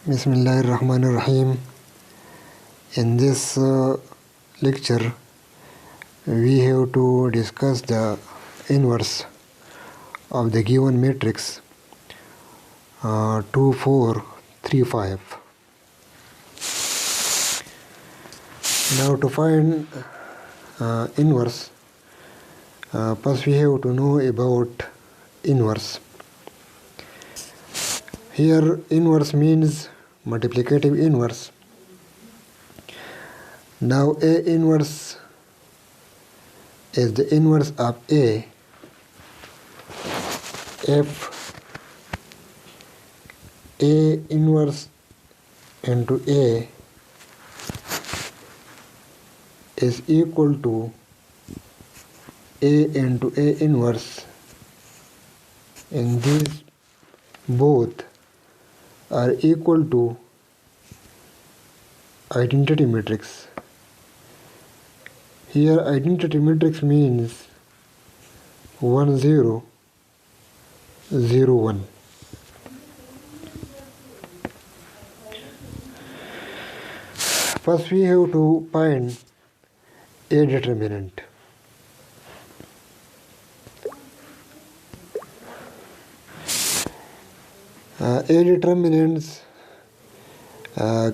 Bismillahirrahmanirrahim. In this lecture, we have to discuss the inverse of the given matrix 2, 4, 3, 5. Now to find inverse, first we have to know about inverse. Here inverse means multiplicative inverse. Now A inverse is the inverse of A if A inverse into A is equal to A into A inverse, and these both are equal to identity matrix. Here identity matrix means 1 0 0 1. First we have to find A determinant. A determinants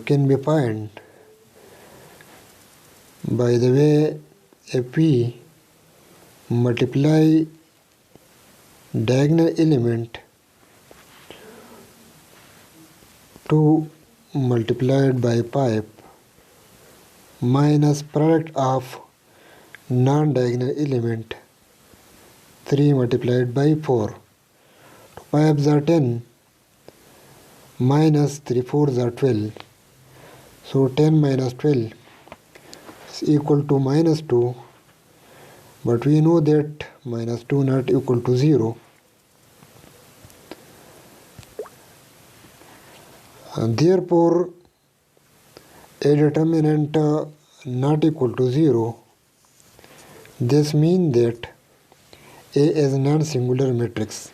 can be found by the way if we multiply diagonal element 2 multiplied by 5 minus product of non-diagonal element 3 multiplied by 4. 5 are 10 minus 3 4s are 12. So 10 minus 12 is equal to minus 2, but we know that minus 2 not equal to 0. And therefore A determinant not equal to 0. This means that A is non-singular matrix,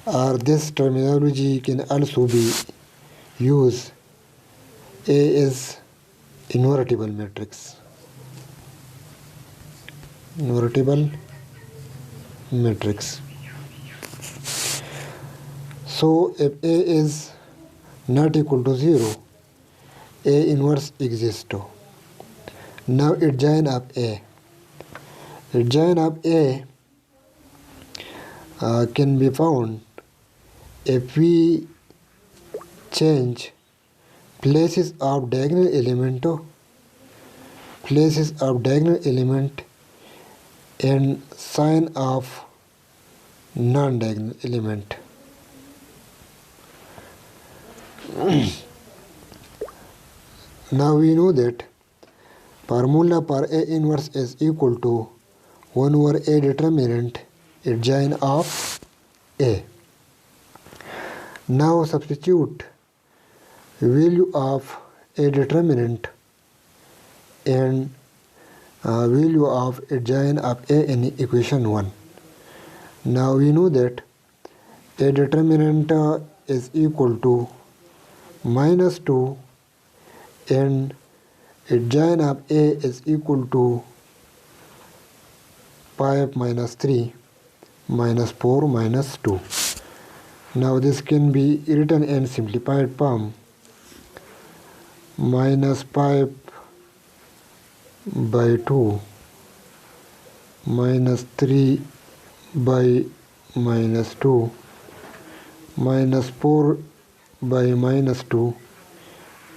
or this terminology can also be used A is invertible matrix. Invertible matrix. So if A is not equal to 0, A inverse exists. Now adjoint of A. Adjoint of A can be found if we change places of diagonal element and sign of non-diagonal element. Now we know that formula for A inverse is equal to 1 over A determinant adjoint of A. Now substitute value of A determinant and value of adjoint of A in equation 1. Now we know that A determinant is equal to minus 2 and adjoint of A is equal to 5 minus 3 minus 4 minus 2. Now this can be written in simplified form: minus 5 by 2 minus 3 by minus 2 minus 4 by minus 2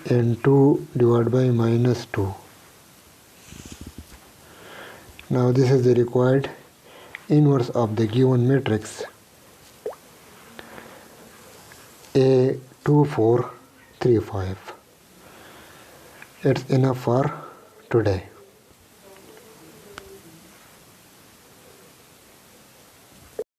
and 2 divided by minus 2. Now this is the required inverse of the given matrix A 2 4 3 5. It's enough for today.